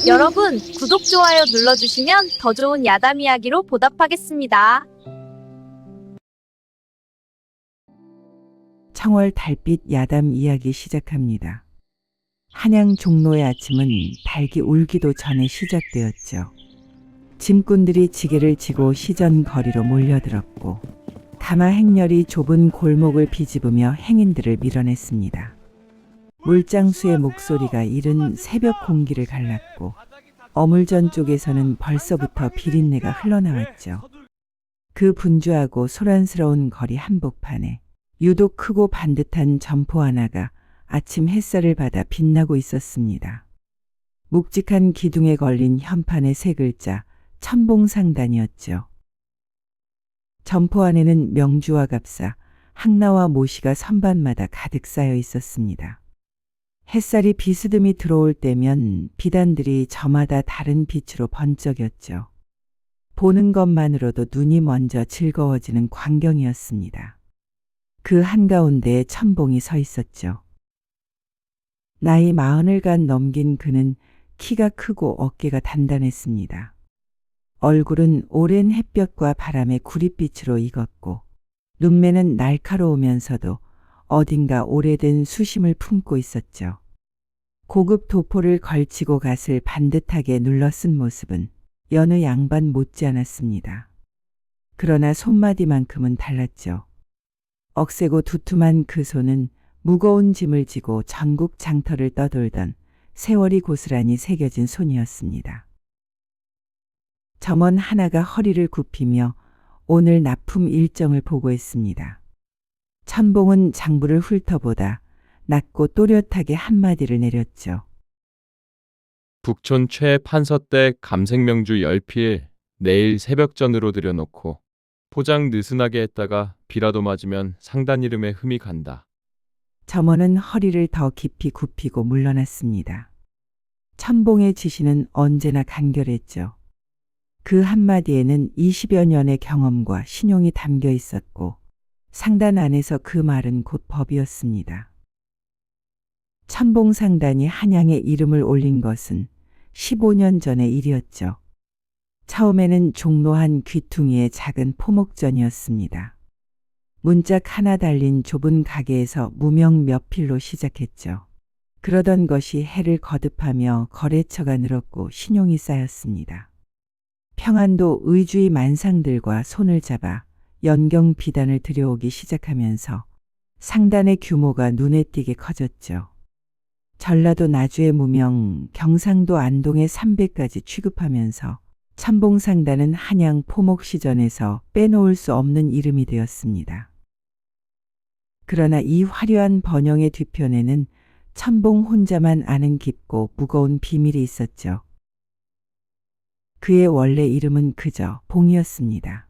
여러분, 구독, 좋아요 눌러주시면 더 좋은 야담 이야기로 보답하겠습니다. 청월 달빛 야담 이야기 시작합니다. 한양 종로의 아침은 닭이 울기도 전에 시작되었죠. 짐꾼들이 지게를 지고 시전 거리로 몰려들었고 가마 행렬이 좁은 골목을 비집으며 행인들을 밀어냈습니다. 물장수의 목소리가 이른 새벽 공기를 갈랐고 어물전 쪽에서는 벌써부터 비린내가 흘러나왔죠. 그 분주하고 소란스러운 거리 한복판에 유독 크고 반듯한 점포 하나가 아침 햇살을 받아 빛나고 있었습니다. 묵직한 기둥에 걸린 현판의 세 글자 천봉상단이었죠. 점포 안에는 명주와 갑사, 항나와 모시가 선반마다 가득 쌓여 있었습니다. 햇살이 비스듬히 들어올 때면 비단들이 저마다 다른 빛으로 번쩍였죠. 보는 것만으로도 눈이 먼저 즐거워지는 광경이었습니다. 그 한가운데에 천봉이 서 있었죠. 나이 40을 간 넘긴 그는 키가 크고 어깨가 단단했습니다. 얼굴은 오랜 햇볕과 바람의 구릿빛으로 익었고 눈매는 날카로우면서도 어딘가 오래된 수심을 품고 있었죠. 고급 도포를 걸치고 갓을 반듯하게 눌러 쓴 모습은 여느 양반 못지않았습니다. 그러나 손마디만큼은 달랐죠. 억세고 두툼한 그 손은 무거운 짐을 지고 전국 장터를 떠돌던 세월이 고스란히 새겨진 손이었습니다. 점원 하나가 허리를 굽히며 오늘 납품 일정을 보고했습니다. 천봉은 장부를 훑어보다 낮고 또렷하게 한마디를 내렸죠. 북촌 최 판서댁 감생명주 10필 내일 새벽전으로 들여놓고 포장 느슨하게 했다가 비라도 맞으면 상단 이름에 흠이 간다. 점원은 허리를 더 깊이 굽히고 물러났습니다. 천봉의 지시는 언제나 간결했죠. 그 한마디에는 20여 년의 경험과 신용이 담겨 있었고 상단 안에서 그 말은 곧 법이었습니다. 천봉상단이 한양에 이름을 올린 것은 15년 전의 일이었죠. 처음에는 종로 한 귀퉁이의 작은 포목전이었습니다. 문짝 하나 달린 좁은 가게에서 무명 몇 필로 시작했죠. 그러던 것이 해를 거듭하며 거래처가 늘었고 신용이 쌓였습니다. 평안도 의주의 만상들과 손을 잡아 연경 비단을 들여오기 시작하면서 상단의 규모가 눈에 띄게 커졌죠. 전라도 나주의 무명, 경상도 안동의 삼배까지 취급하면서 천봉상단은 한양 포목시전에서 빼놓을 수 없는 이름이 되었습니다. 그러나 이 화려한 번영의 뒤편에는 천봉 혼자만 아는 깊고 무거운 비밀이 있었죠. 그의 원래 이름은 그저 봉이었습니다.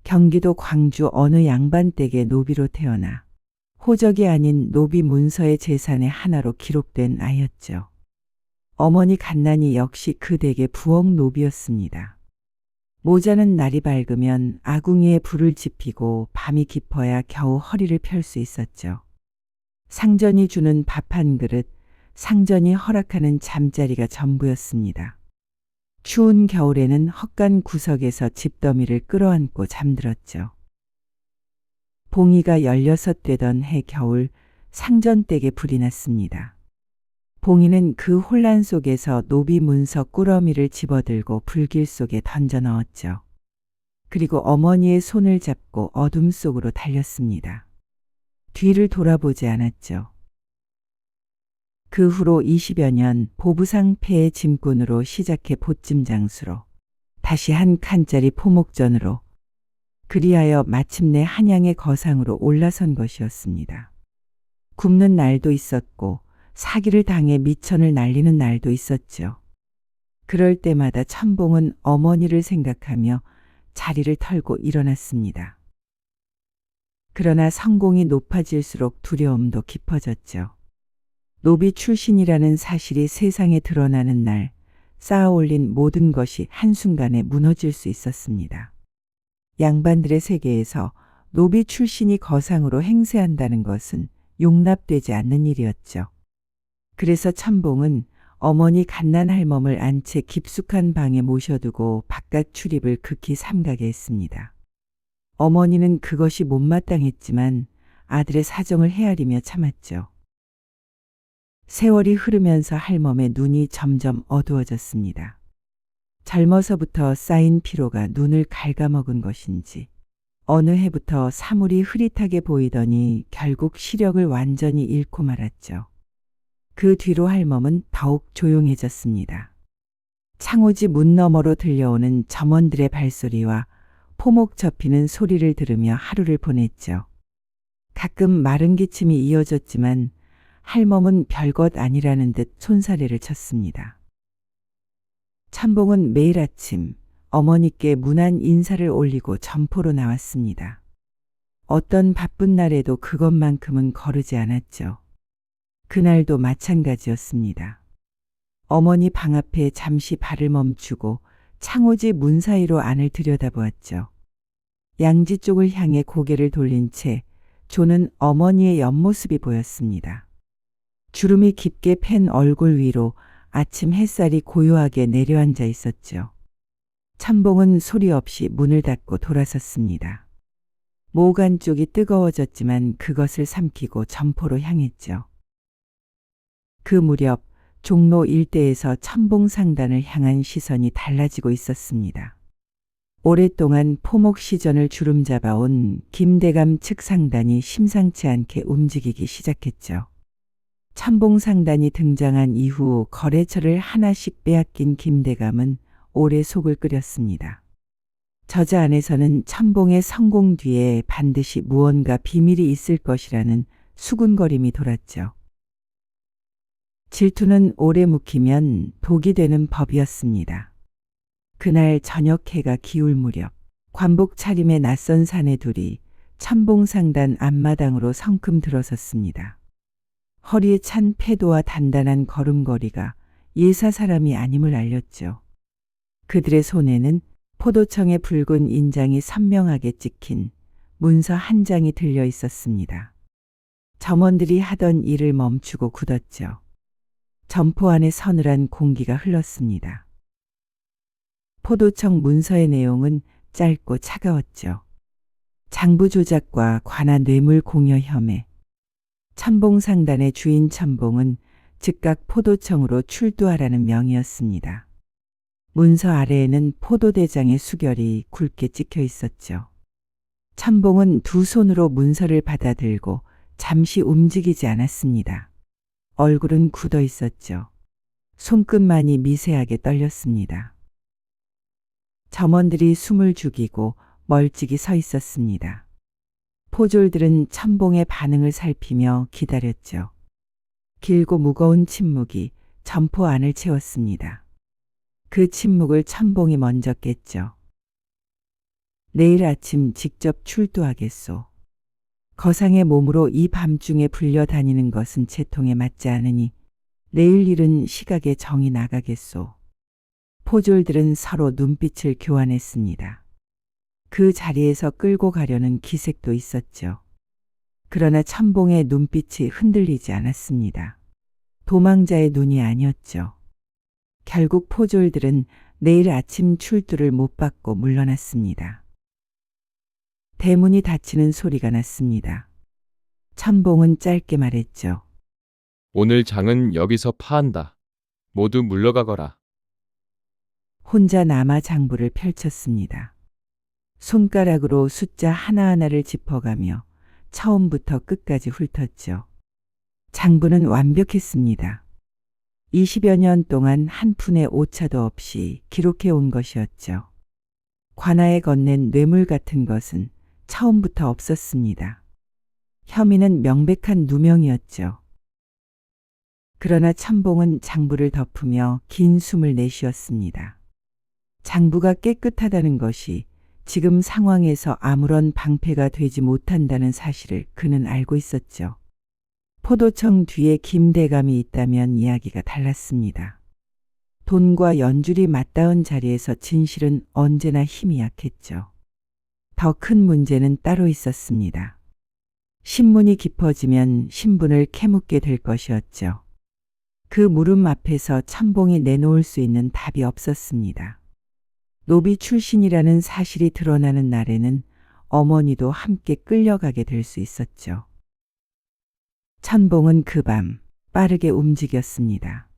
경기도 광주 어느 양반댁의 노비로 태어나 호적이 아닌 노비 문서의 재산의 하나로 기록된 아이였죠. 어머니 갓난이 역시 그 댁의 부엌 노비였습니다. 모자는 날이 밝으면 아궁이에 불을 지피고 밤이 깊어야 겨우 허리를 펼 수 있었죠. 상전이 주는 밥 한 그릇, 상전이 허락하는 잠자리가 전부였습니다. 추운 겨울에는 헛간 구석에서 집더미를 끌어안고 잠들었죠. 봉이가 16 되던 해 겨울 상전댁에 불이 났습니다. 봉이는 그 혼란 속에서 노비 문서 꾸러미를 집어들고 불길 속에 던져 넣었죠. 그리고 어머니의 손을 잡고 어둠 속으로 달렸습니다. 뒤를 돌아보지 않았죠. 그 후로 20여 년 보부상패의 짐꾼으로 시작해 보찜 장수로 다시 한 칸짜리 포목전으로 그리하여 마침내 한양의 거상으로 올라선 것이었습니다. 굶는 날도 있었고 사기를 당해 미천을 날리는 날도 있었죠. 그럴 때마다 천봉은 어머니를 생각하며 자리를 털고 일어났습니다. 그러나 성공이 높아질수록 두려움도 깊어졌죠. 노비 출신이라는 사실이 세상에 드러나는 날 쌓아올린 모든 것이 한순간에 무너질 수 있었습니다. 양반들의 세계에서 노비 출신이 거상으로 행세한다는 것은 용납되지 않는 일이었죠. 그래서 천봉은 어머니 갓난할멈을 안 채 깊숙한 방에 모셔두고 바깥 출입을 극히 삼가게 했습니다. 어머니는 그것이 못마땅했지만 아들의 사정을 헤아리며 참았죠. 세월이 흐르면서 할멈의 눈이 점점 어두워졌습니다. 젊어서부터 쌓인 피로가 눈을 갉아먹은 것인지 어느 해부터 사물이 흐릿하게 보이더니 결국 시력을 완전히 잃고 말았죠. 그 뒤로 할멈은 더욱 조용해졌습니다. 창호지 문 너머로 들려오는 점원들의 발소리와 포목 접히는 소리를 들으며 하루를 보냈죠. 가끔 마른 기침이 이어졌지만 할멈은 별것 아니라는 듯 손사래를 쳤습니다. 천봉은 매일 아침 어머니께 문안 인사를 올리고 점포로 나왔습니다. 어떤 바쁜 날에도 그것만큼은 거르지 않았죠. 그날도 마찬가지였습니다. 어머니 방 앞에 잠시 발을 멈추고 창호지 문 사이로 안을 들여다보았죠. 양지 쪽을 향해 고개를 돌린 채 조는 어머니의 옆모습이 보였습니다. 주름이 깊게 팬 얼굴 위로 아침 햇살이 고요하게 내려앉아 있었죠. 천봉은 소리 없이 문을 닫고 돌아섰습니다. 모간 쪽이 뜨거워졌지만 그것을 삼키고 점포로 향했죠. 그 무렵 종로 일대에서 천봉상단을 향한 시선이 달라지고 있었습니다. 오랫동안 포목 시전을 주름잡아온 김대감 측 상단이 심상치 않게 움직이기 시작했죠. 천봉상단이 등장한 이후 거래처를 하나씩 빼앗긴 김대감은 오래 속을 끓였습니다. 저자 안에서는 천봉의 성공 뒤에 반드시 무언가 비밀이 있을 것이라는 수군거림이 돌았죠. 질투는 오래 묵히면 독이 되는 법이었습니다. 그날 저녁 해가 기울 무렵 관복 차림의 낯선 사내 둘이 천봉상단 앞마당으로 성큼 들어섰습니다. 허리에 찬 패도와 단단한 걸음걸이가 예사 사람이 아님을 알렸죠. 그들의 손에는 포도청의 붉은 인장이 선명하게 찍힌 문서 한 장이 들려 있었습니다. 점원들이 하던 일을 멈추고 굳었죠. 점포 안에 서늘한 공기가 흘렀습니다. 포도청 문서의 내용은 짧고 차가웠죠. 장부 조작과 관한 뇌물 공여 혐의. 천봉상단의 주인 천봉은 즉각 포도청으로 출두하라는 명이었습니다. 문서 아래에는 포도대장의 수결이 굵게 찍혀 있었죠. 천봉은 두 손으로 문서를 받아들고 잠시 움직이지 않았습니다. 얼굴은 굳어 있었죠. 손끝만이 미세하게 떨렸습니다. 점원들이 숨을 죽이고 멀찍이 서 있었습니다. 포졸들은 천봉의 반응을 살피며 기다렸죠. 길고 무거운 침묵이 점포 안을 채웠습니다. 그 침묵을 천봉이 먼저 깼죠. 내일 아침 직접 출두하겠소. 거상의 몸으로 이 밤중에 불려다니는 것은 채통에 맞지 않으니 내일 일은 시각에 정이 나가겠소. 포졸들은 서로 눈빛을 교환했습니다. 그 자리에서 끌고 가려는 기색도 있었죠. 그러나 천봉의 눈빛이 흔들리지 않았습니다. 도망자의 눈이 아니었죠. 결국 포졸들은 내일 아침 출두를 못 받고 물러났습니다. 대문이 닫히는 소리가 났습니다. 천봉은 짧게 말했죠. 오늘 장은 여기서 파한다. 모두 물러가거라. 혼자 남아 장부를 펼쳤습니다. 손가락으로 숫자 하나하나를 짚어가며 처음부터 끝까지 훑었죠. 장부는 완벽했습니다. 20여 년 동안 한 푼의 오차도 없이 기록해 온 것이었죠. 관아에 건넨 뇌물 같은 것은 처음부터 없었습니다. 혐의는 명백한 누명이었죠. 그러나 천봉은 장부를 덮으며 긴 숨을 내쉬었습니다. 장부가 깨끗하다는 것이 지금 상황에서 아무런 방패가 되지 못한다는 사실을 그는 알고 있었죠. 포도청 뒤에 김대감이 있다면 이야기가 달랐습니다. 돈과 연줄이 맞닿은 자리에서 진실은 언제나 힘이 약했죠. 더 큰 문제는 따로 있었습니다. 신문이 깊어지면 신분을 캐묻게 될 것이었죠. 그 물음 앞에서 천봉이 내놓을 수 있는 답이 없었습니다. 노비 출신이라는 사실이 드러나는 날에는 어머니도 함께 끌려가게 될 수 있었죠. 천봉은 그 밤 빠르게 움직였습니다.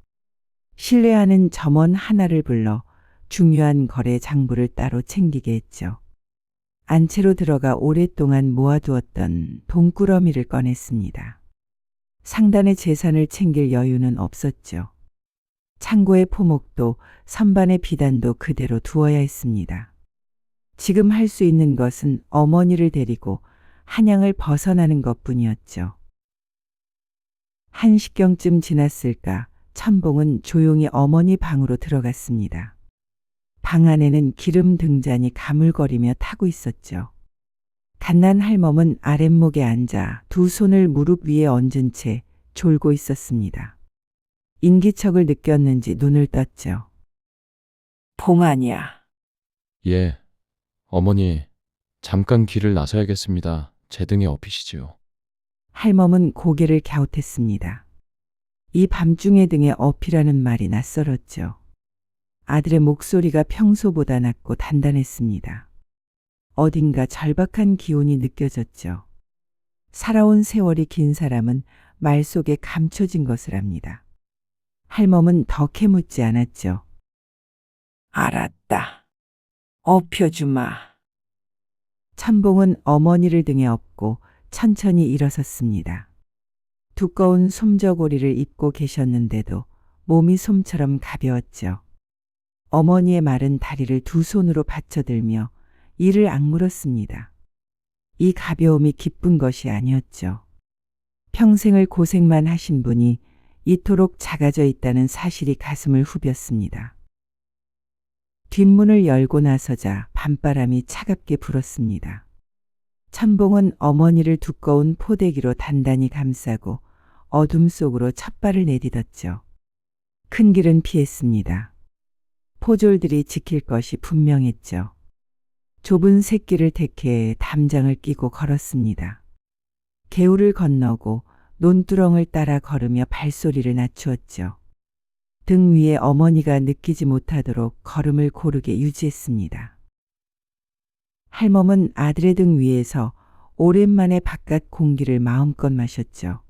신뢰하는 점원 하나를 불러 중요한 거래 장부를 따로 챙기게 했죠. 안채로 들어가 오랫동안 모아두었던 돈꾸러미를 꺼냈습니다. 상단의 재산을 챙길 여유는 없었죠. 창고의 포목도 선반의 비단도 그대로 두어야 했습니다. 지금 할 수 있는 것은 어머니를 데리고 한양을 벗어나는 것뿐이었죠. 1시경쯤 지났을까 천봉은 조용히 어머니 방으로 들어갔습니다. 방 안에는 기름 등잔이 가물거리며 타고 있었죠. 갓난 할멈은 아랫목에 앉아 두 손을 무릎 위에 얹은 채 졸고 있었습니다. 인기척을 느꼈는지 눈을 떴죠. 봉하냐? 예, 어머니, 잠깐 길을 나서야겠습니다. 제 등에 업히시지요. 할멈은 고개를 갸웃했습니다. 이 밤중에 등에 업이라는 말이 낯설었죠. 아들의 목소리가 평소보다 낮고 단단했습니다. 어딘가 절박한 기운이 느껴졌죠. 살아온 세월이 긴 사람은 말 속에 감춰진 것을 압니다. 할멈은 더 캐묻지 않았죠. 알았다. 업혀주마. 천봉은 어머니를 등에 업고 천천히 일어섰습니다. 두꺼운 솜저고리를 입고 계셨는데도 몸이 솜처럼 가벼웠죠. 어머니의 마른 다리를 두 손으로 받쳐들며 이를 악물었습니다. 이 가벼움이 기쁜 것이 아니었죠. 평생을 고생만 하신 분이 이토록 작아져 있다는 사실이 가슴을 후볐습니다. 뒷문을 열고 나서자 밤바람이 차갑게 불었습니다. 천봉은 어머니를 두꺼운 포대기로 단단히 감싸고 어둠 속으로 첫 발을 내딛었죠. 큰 길은 피했습니다. 포졸들이 지킬 것이 분명했죠. 좁은 샛길을 택해 담장을 끼고 걸었습니다. 개울을 건너고 논두렁을 따라 걸으며 발소리를 낮추었죠. 등 위에 어머니가 느끼지 못하도록 걸음을 고르게 유지했습니다. 할멈은 아들의 등 위에서 오랜만에 바깥 공기를 마음껏 마셨죠.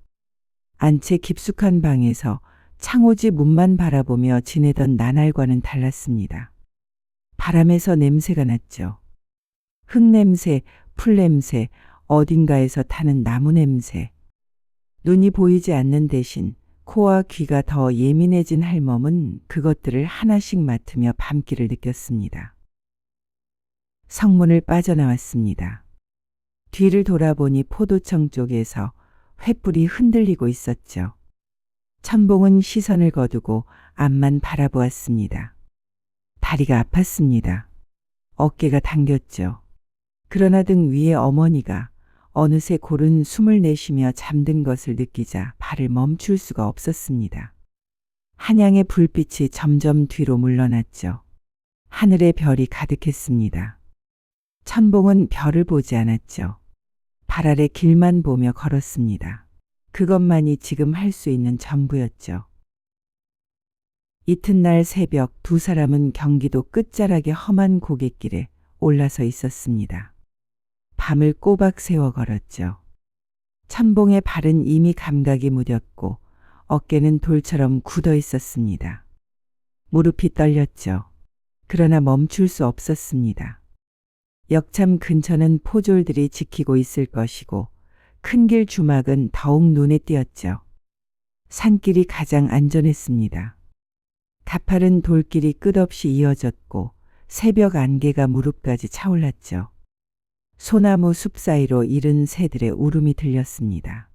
안채 깊숙한 방에서 창호지 문만 바라보며 지내던 나날과는 달랐습니다. 바람에서 냄새가 났죠. 흙냄새, 풀냄새, 어딘가에서 타는 나무 냄새. 눈이 보이지 않는 대신 코와 귀가 더 예민해진 할멈은 그것들을 하나씩 맡으며 밤길을 느꼈습니다. 성문을 빠져나왔습니다. 뒤를 돌아보니 포도청 쪽에서 횃불이 흔들리고 있었죠. 천봉은 시선을 거두고 앞만 바라보았습니다. 다리가 아팠습니다. 어깨가 당겼죠. 그러나 등 위에 어머니가 어느새 고른 숨을 내쉬며 잠든 것을 느끼자 발을 멈출 수가 없었습니다. 한양의 불빛이 점점 뒤로 물러났죠. 하늘에 별이 가득했습니다. 천봉은 별을 보지 않았죠. 발 아래 길만 보며 걸었습니다. 그것만이 지금 할 수 있는 전부였죠. 이튿날 새벽 두 사람은 경기도 끝자락의 험한 고갯길에 올라서 있었습니다. 밤을 꼬박 새워 걸었죠. 천봉의 발은 이미 감각이 무뎠고 어깨는 돌처럼 굳어 있었습니다. 무릎이 떨렸죠. 그러나 멈출 수 없었습니다. 역참 근처는 포졸들이 지키고 있을 것이고 큰 길 주막은 더욱 눈에 띄었죠. 산길이 가장 안전했습니다. 가파른 돌길이 끝없이 이어졌고 새벽 안개가 무릎까지 차올랐죠. 소나무 숲 사이로 이른 새들의 울음이 들렸습니다.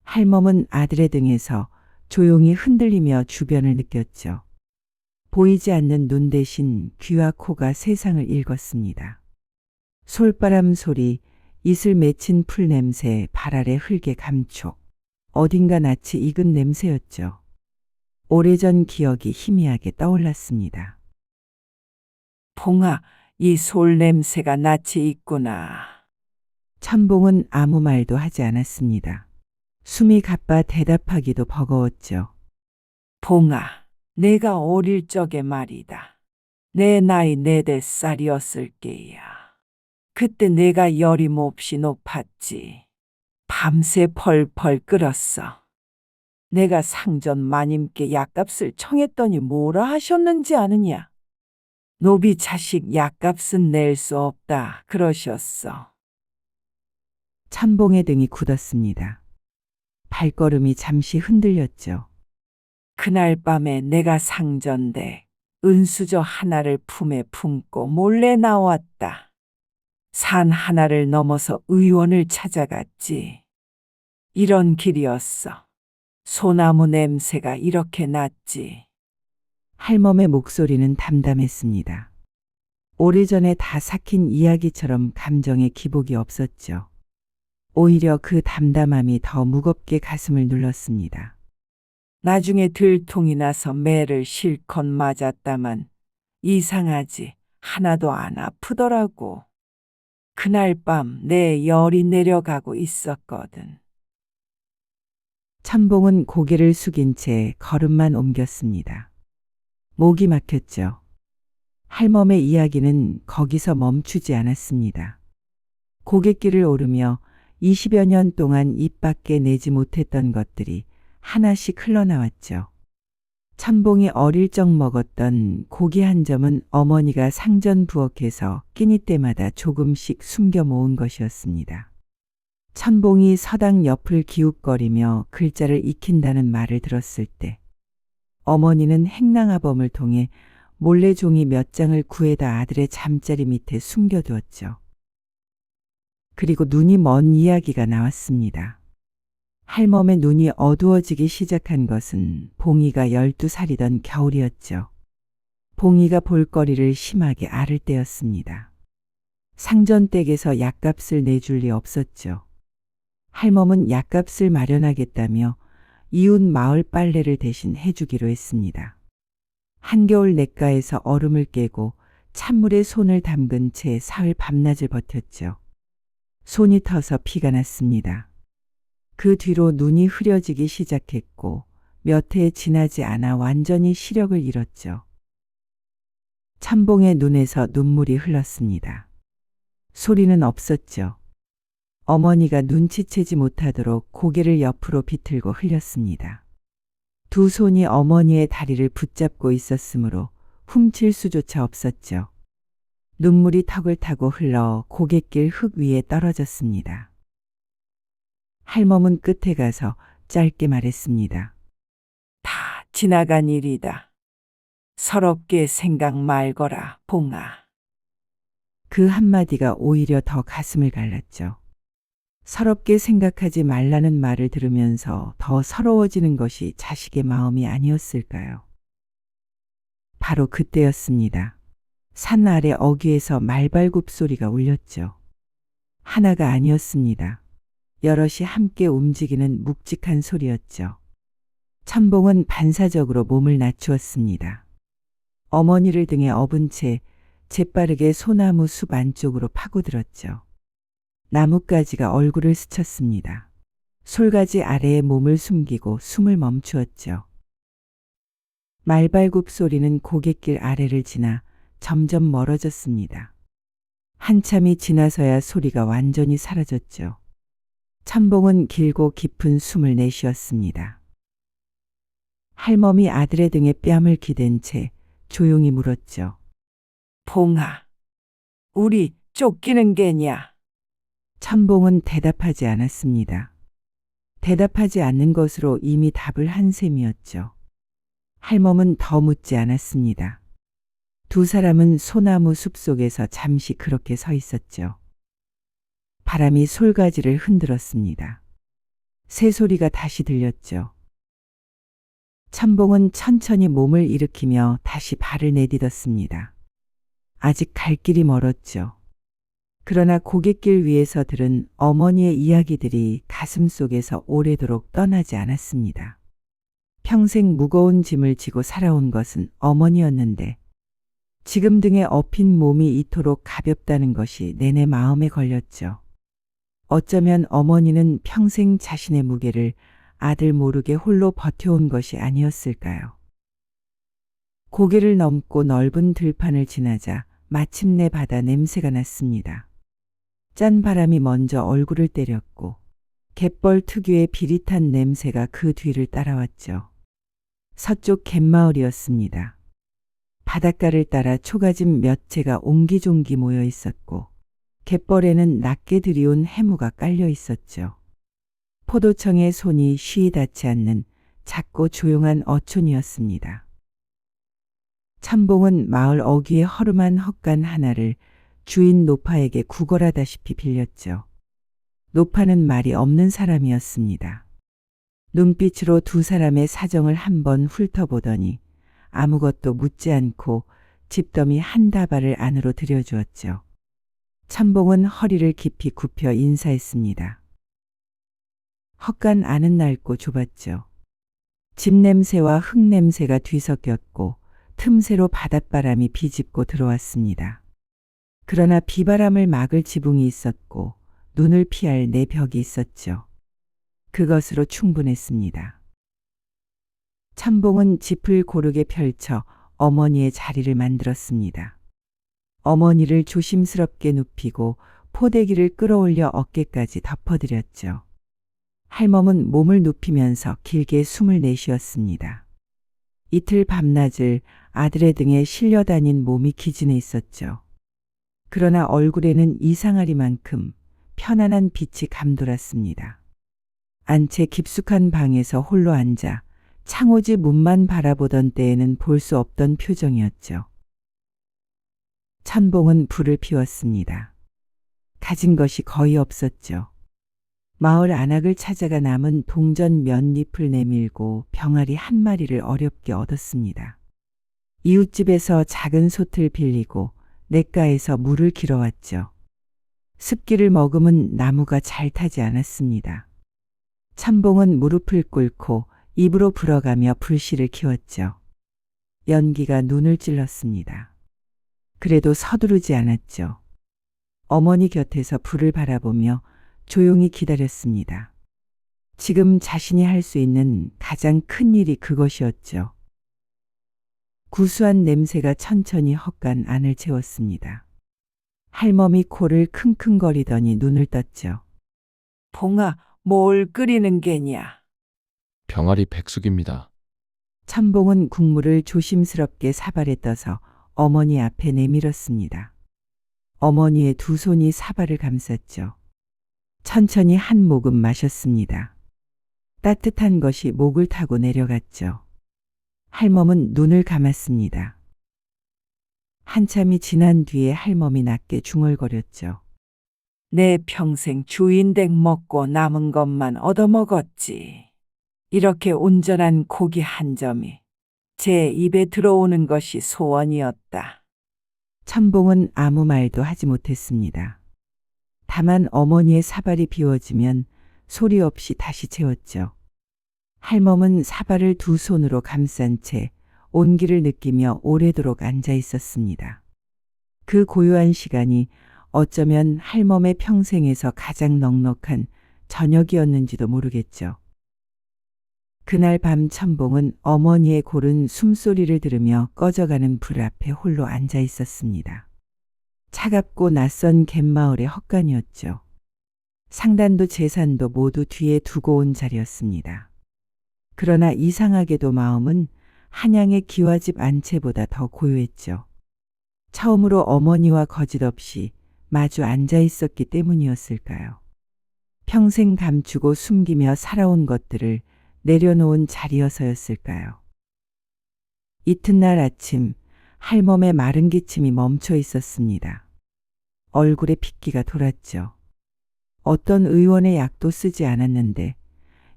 할멈은 아들의 등에서 조용히 흔들리며 주변을 느꼈죠. 보이지 않는 눈 대신 귀와 코가 세상을 읽었습니다. 솔바람 소리, 이슬 맺힌 풀 냄새, 발 아래 흙의 감촉. 어딘가 낯이 익은 냄새였죠. 오래전 기억이 희미하게 떠올랐습니다. 봉아, 이 솔 냄새가 낯이 있구나. 천봉은 아무 말도 하지 않았습니다. 숨이 가빠 대답하기도 버거웠죠. 봉아, 내가 어릴 적에 말이다. 내 나이 4-5살이었을 게야. 그때 내가 열이 몹시 높았지. 밤새 펄펄 끓었어. 내가 상전 마님께 약값을 청했더니 뭐라 하셨는지 아느냐? 노비 자식 약값은 낼 수 없다 그러셨어. 천봉의 등이 굳었습니다. 발걸음이 잠시 흔들렸죠. 그날 밤에 내가 상전대 은수저 하나를 품에 품고 몰래 나왔다. 산 하나를 넘어서 의원을 찾아갔지. 이런 길이었어. 소나무 냄새가 이렇게 났지. 할멈의 목소리는 담담했습니다. 오래전에 다 삭힌 이야기처럼 감정에 기복이 없었죠. 오히려 그 담담함이 더 무겁게 가슴을 눌렀습니다. 나중에 들통이 나서 매를 실컷 맞았다만 이상하지 하나도 안 아프더라고. 그날 밤 내 열이 내려가고 있었거든. 천봉은 고개를 숙인 채 걸음만 옮겼습니다. 목이 막혔죠. 할멈의 이야기는 거기서 멈추지 않았습니다. 고갯길을 오르며 20여 년 동안 입 밖에 내지 못했던 것들이 하나씩 흘러나왔죠. 천봉이 어릴 적 먹었던 고기 한 점은 어머니가 상전 부엌에서 끼니 때마다 조금씩 숨겨 모은 것이었습니다. 천봉이 서당 옆을 기웃거리며 글자를 익힌다는 말을 들었을 때 어머니는 행랑아범을 통해 몰래 종이 몇 장을 구해다 아들의 잠자리 밑에 숨겨두었죠. 그리고 눈이 먼 이야기가 나왔습니다. 할멈의 눈이 어두워지기 시작한 것은 봉이가 12살이던 겨울이었죠. 봉이가 볼거리를 심하게 앓을 때였습니다. 상전댁에서 약값을 내줄 리 없었죠. 할멈은 약값을 마련하겠다며 이웃 마을 빨래를 대신 해주기로 했습니다. 한겨울 냇가에서 얼음을 깨고 찬물에 손을 담근 채 사흘 밤낮을 버텼죠. 손이 터서 피가 났습니다. 그 뒤로 눈이 흐려지기 시작했고 몇 해 지나지 않아 완전히 시력을 잃었죠. 천봉의 눈에서 눈물이 흘렀습니다. 소리는 없었죠. 어머니가 눈치채지 못하도록 고개를 옆으로 비틀고 흘렸습니다. 두 손이 어머니의 다리를 붙잡고 있었으므로 훔칠 수조차 없었죠. 눈물이 턱을 타고 흘러 고갯길 흙 위에 떨어졌습니다. 할멈은 끝에 가서 짧게 말했습니다. 다 지나간 일이다. 서럽게 생각 말거라, 봉아. 그 한마디가 오히려 더 가슴을 갈랐죠. 서럽게 생각하지 말라는 말을 들으면서 더 서러워지는 것이 자식의 마음이 아니었을까요? 바로 그때였습니다. 산 아래 어귀에서 말발굽 소리가 울렸죠. 하나가 아니었습니다. 여럿이 함께 움직이는 묵직한 소리였죠. 천봉은 반사적으로 몸을 낮추었습니다. 어머니를 등에 업은 채 재빠르게 소나무 숲 안쪽으로 파고들었죠. 나뭇가지가 얼굴을 스쳤습니다. 솔가지 아래에 몸을 숨기고 숨을 멈추었죠. 말발굽 소리는 고갯길 아래를 지나 점점 멀어졌습니다. 한참이 지나서야 소리가 완전히 사라졌죠. 천봉은 길고 깊은 숨을 내쉬었습니다. 할멈이 아들의 등에 뺨을 기댄 채 조용히 물었죠. 봉아, 우리 쫓기는 게냐? 천봉은 대답하지 않았습니다. 대답하지 않는 것으로 이미 답을 한 셈이었죠. 할멈은 더 묻지 않았습니다. 두 사람은 소나무 숲속에서 잠시 그렇게 서 있었죠. 바람이 솔가지를 흔들었습니다. 새소리가 다시 들렸죠. 천봉은 천천히 몸을 일으키며 다시 발을 내딛었습니다. 아직 갈 길이 멀었죠. 그러나 고갯길 위에서 들은 어머니의 이야기들이 가슴속에서 오래도록 떠나지 않았습니다. 평생 무거운 짐을 지고 살아온 것은 어머니였는데 지금 등에 업힌 몸이 이토록 가볍다는 것이 내내 마음에 걸렸죠. 어쩌면 어머니는 평생 자신의 무게를 아들 모르게 홀로 버텨온 것이 아니었을까요? 고개를 넘고 넓은 들판을 지나자 마침내 바다 냄새가 났습니다. 짠 바람이 먼저 얼굴을 때렸고 갯벌 특유의 비릿한 냄새가 그 뒤를 따라왔죠. 서쪽 갯마을이었습니다. 바닷가를 따라 초가집 몇 채가 옹기종기 모여 있었고 갯벌에는 낮게 들이온 해무가 깔려 있었죠. 포도청의 손이 쉬이 닿지 않는 작고 조용한 어촌이었습니다. 참봉은 마을 어귀의 허름한 헛간 하나를 주인 노파에게 구걸하다시피 빌렸죠. 노파는 말이 없는 사람이었습니다. 눈빛으로 두 사람의 사정을 한번 훑어보더니 아무것도 묻지 않고 집더미 한 다발을 안으로 들여주었죠. 참봉은 허리를 깊이 굽혀 인사했습니다. 헛간 안은 낡고 좁았죠. 집 냄새와 흙 냄새가 뒤섞였고 틈새로 바닷바람이 비집고 들어왔습니다. 그러나 비바람을 막을 지붕이 있었고 눈을 피할 내벽이 있었죠. 그것으로 충분했습니다. 참봉은 짚을 고르게 펼쳐 어머니의 자리를 만들었습니다. 어머니를 조심스럽게 눕히고 포대기를 끌어올려 어깨까지 덮어드렸죠. 할멈은 몸을 눕히면서 길게 숨을 내쉬었습니다. 이틀 밤낮을 아들의 등에 실려다닌 몸이 기진해 있었죠. 그러나 얼굴에는 이상하리만큼 편안한 빛이 감돌았습니다. 안채 깊숙한 방에서 홀로 앉아 창호지 문만 바라보던 때에는 볼 수 없던 표정이었죠. 참봉은 불을 피웠습니다. 가진 것이 거의 없었죠. 마을 안악을 찾아가 남은 동전 몇 잎을 내밀고 병아리 한 마리를 어렵게 얻었습니다. 이웃집에서 작은 솥을 빌리고 냇가에서 물을 길어왔죠. 습기를 머금은 나무가 잘 타지 않았습니다. 참봉은 무릎을 꿇고 입으로 불어가며 불씨를 키웠죠. 연기가 눈을 찔렀습니다. 그래도 서두르지 않았죠. 어머니 곁에서 불을 바라보며 조용히 기다렸습니다. 지금 자신이 할 수 있는 가장 큰 일이 그것이었죠. 구수한 냄새가 천천히 헛간 안을 채웠습니다. 할멈이 코를 킁킁거리더니 눈을 떴죠. 봉아, 뭘 끓이는 게냐? 병아리 백숙입니다. 참봉은 국물을 조심스럽게 사발에 떠서 어머니 앞에 내밀었습니다. 어머니의 두 손이 사발을 감쌌죠. 천천히 한 모금 마셨습니다. 따뜻한 것이 목을 타고 내려갔죠. 할멈은 눈을 감았습니다. 한참이 지난 뒤에 할멈이 낮게 중얼거렸죠. 내 평생 주인댁 먹고 남은 것만 얻어먹었지. 이렇게 온전한 고기 한 점이 제 입에 들어오는 것이 소원이었다. 참봉은 아무 말도 하지 못했습니다. 다만 어머니의 사발이 비워지면 소리 없이 다시 채웠죠. 할멈은 사발을 두 손으로 감싼 채 온기를 느끼며 오래도록 앉아 있었습니다. 그 고요한 시간이 어쩌면 할멈의 평생에서 가장 넉넉한 저녁이었는지도 모르겠죠. 그날 밤 참봉은 어머니의 고른 숨소리를 들으며 꺼져가는 불 앞에 홀로 앉아 있었습니다. 차갑고 낯선 갯마을의 헛간이었죠. 상단도 재산도 모두 뒤에 두고 온 자리였습니다. 그러나 이상하게도 마음은 한양의 기와집 안채보다 더 고요했죠. 처음으로 어머니와 거짓없이 마주 앉아 있었기 때문이었을까요? 평생 감추고 숨기며 살아온 것들을 내려놓은 자리여서였을까요? 이튿날 아침 할멈의 마른 기침이 멈춰 있었습니다. 얼굴에 핏기가 돌았죠. 어떤 의원의 약도 쓰지 않았는데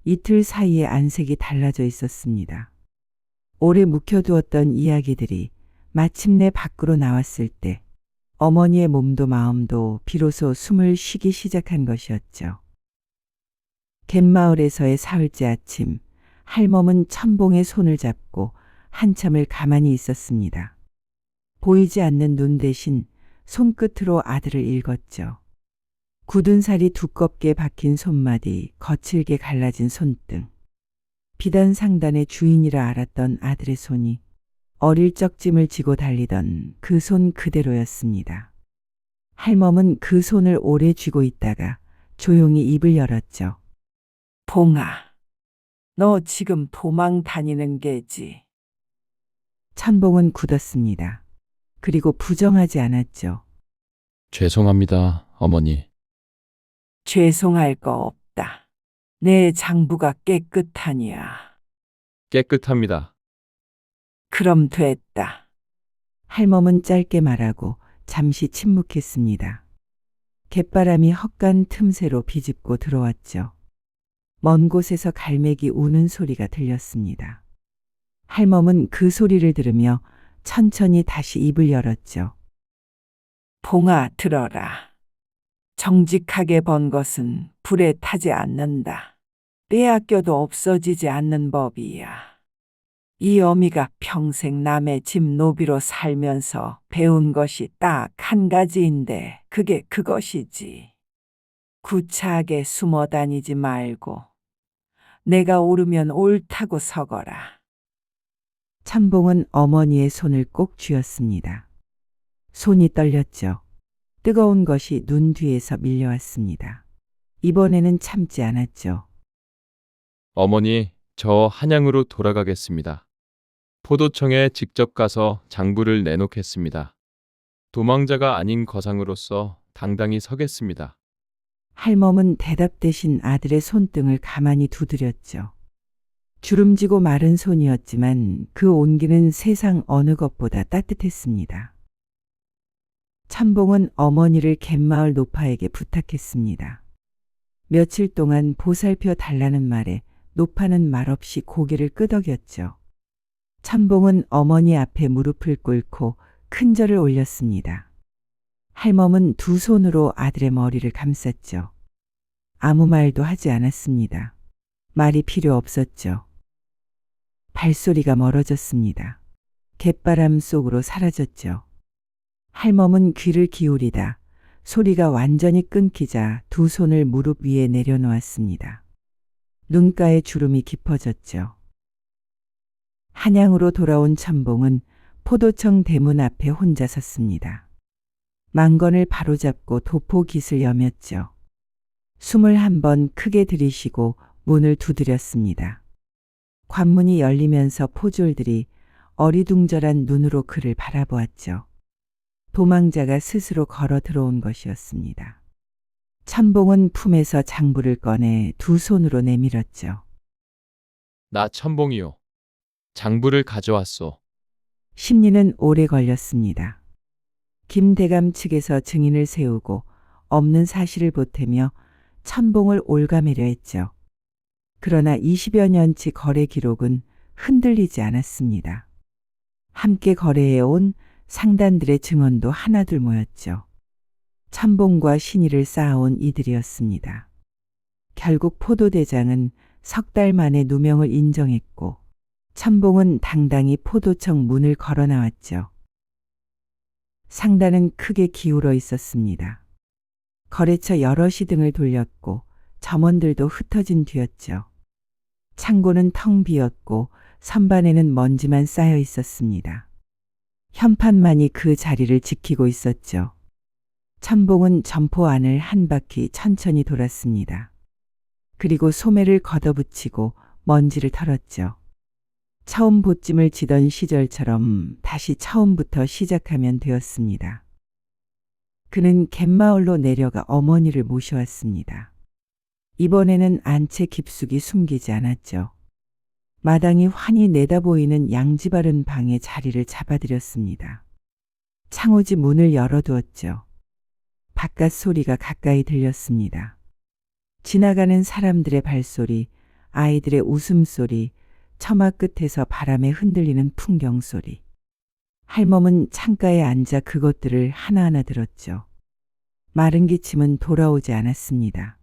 이틀 사이에 안색이 달라져 있었습니다. 오래 묵혀두었던 이야기들이 마침내 밖으로 나왔을 때 어머니의 몸도 마음도 비로소 숨을 쉬기 시작한 것이었죠. 갯마을에서의 사흘째 아침, 할멈은 참봉의 손을 잡고 한참을 가만히 있었습니다. 보이지 않는 눈 대신 손끝으로 아들을 읽었죠. 굳은 살이 두껍게 박힌 손마디, 거칠게 갈라진 손등. 비단 상단의 주인이라 알았던 아들의 손이 어릴 적 짐을 지고 달리던 그 손 그대로였습니다. 할멈은 그 손을 오래 쥐고 있다가 조용히 입을 열었죠. 봉아, 너 지금 도망 다니는 게지. 천봉은 굳었습니다. 그리고 부정하지 않았죠. 죄송합니다, 어머니. 죄송할 거 없다. 내 장부가 깨끗하니야. 깨끗합니다. 그럼 됐다. 할멈은 짧게 말하고 잠시 침묵했습니다. 갯바람이 헛간 틈새로 비집고 들어왔죠. 먼 곳에서 갈매기 우는 소리가 들렸습니다. 할멈은 그 소리를 들으며 천천히 다시 입을 열었죠. 봉아, 들어라. 정직하게 번 것은 불에 타지 않는다. 빼앗겨도 없어지지 않는 법이야. 이 어미가 평생 남의 집 노비로 살면서 배운 것이 딱 한 가지인데 그게 그것이지. 구차하게 숨어 다니지 말고 내가 옳으면 옳다고 서거라. 천봉은 어머니의 손을 꼭 쥐었습니다. 손이 떨렸죠. 뜨거운 것이 눈 뒤에서 밀려왔습니다. 이번에는 참지 않았죠. 어머니, 저 한양으로 돌아가겠습니다. 포도청에 직접 가서 장부를 내놓겠습니다. 도망자가 아닌 거상으로서 당당히 서겠습니다. 할멈은 대답 대신 아들의 손등을 가만히 두드렸죠. 주름지고 마른 손이었지만 그 온기는 세상 어느 것보다 따뜻했습니다. 천봉은 어머니를 갯마을 노파에게 부탁했습니다. 며칠 동안 보살펴 달라는 말에 노파는 말없이 고개를 끄덕였죠. 천봉은 어머니 앞에 무릎을 꿇고 큰절을 올렸습니다. 할멈은 두 손으로 아들의 머리를 감쌌죠. 아무 말도 하지 않았습니다. 말이 필요 없었죠. 발소리가 멀어졌습니다. 갯바람 속으로 사라졌죠. 할멈은 귀를 기울이다 소리가 완전히 끊기자 두 손을 무릎 위에 내려놓았습니다. 눈가에 주름이 깊어졌죠. 한양으로 돌아온 천봉은 포도청 대문 앞에 혼자 섰습니다. 망건을 바로잡고 도포깃을 여몄죠. 숨을 한 번 크게 들이쉬고 문을 두드렸습니다. 관문이 열리면서 포졸들이 어리둥절한 눈으로 그를 바라보았죠. 도망자가 스스로 걸어 들어온 것이었습니다. 천봉은 품에서 장부를 꺼내 두 손으로 내밀었죠. 나 천봉이요. 장부를 가져왔소. 심리는 오래 걸렸습니다. 김대감 측에서 증인을 세우고 없는 사실을 보태며 천봉을 올가매려 했죠. 그러나 20여 년치 거래 기록은 흔들리지 않았습니다. 함께 거래해온 상단들의 증언도 하나둘 모였죠. 천봉과 신의를 쌓아온 이들이었습니다. 결국 포도대장은 석 달 만에 누명을 인정했고 천봉은 당당히 포도청 문을 걸어 나왔죠. 상단은 크게 기울어 있었습니다. 거래처 여럿이 등을 돌렸고 점원들도 흩어진 뒤였죠. 창고는 텅 비었고 선반에는 먼지만 쌓여 있었습니다. 현판만이 그 자리를 지키고 있었죠. 천봉은 점포 안을 한 바퀴 천천히 돌았습니다. 그리고 소매를 걷어붙이고 먼지를 털었죠. 처음 보찜을 지던 시절처럼 다시 처음부터 시작하면 되었습니다. 그는 갯마을로 내려가 어머니를 모셔왔습니다. 이번에는 안채 깊숙이 숨기지 않았죠. 마당이 환히 내다보이는 양지바른 방에 자리를 잡아들였습니다. 창호지 문을 열어두었죠. 바깥 소리가 가까이 들렸습니다. 지나가는 사람들의 발소리, 아이들의 웃음소리, 처마 끝에서 바람에 흔들리는 풍경 소리. 할멈은 창가에 앉아 그것들을 하나하나 들었죠. 마른 기침은 돌아오지 않았습니다.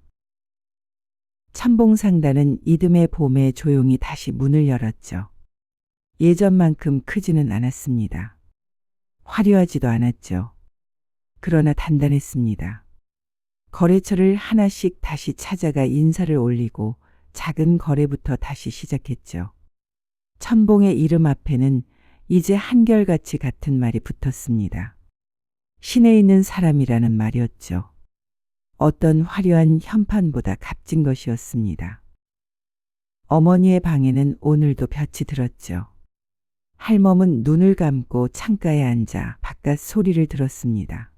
천봉상단은 이듬해 봄에 조용히 다시 문을 열었죠. 예전만큼 크지는 거래처를 하나씩 다시 찾아가 인사를 올리고 작은 거래부터 다시 시작했죠. 천봉의 이름 앞에는 이제 한결같이 같은 말이 붙었습니다. 신에 있는 사람이라는 말이었죠. 어떤 화려한 현판보다 값진 것이었습니다. 어머니의 방에는 오늘도 볕이 들었죠. 할멈은 눈을 감고 창가에 앉아 바깥 소리를 들었습니다.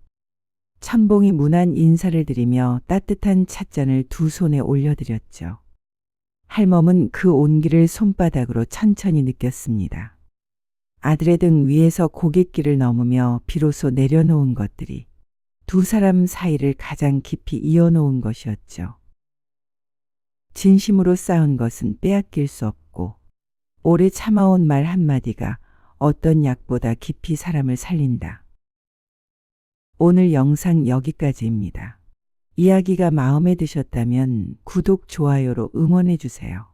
천봉이 문안 인사를 드리며 따뜻한 찻잔을 두 손에 올려드렸죠. 할멈은 그 온기를 손바닥으로 천천히 느꼈습니다. 아들의 등 위에서 고갯길을 넘으며 비로소 내려놓은 것들이 두 사람 사이를 가장 깊이 이어놓은 것이었죠. 진심으로 쌓은 것은 빼앗길 수 없고 오래 참아온 말 한마디가 어떤 약보다 깊이 사람을 살린다. 오늘 영상 여기까지입니다. 이야기가 마음에 드셨다면 구독, 좋아요로 응원해 주세요.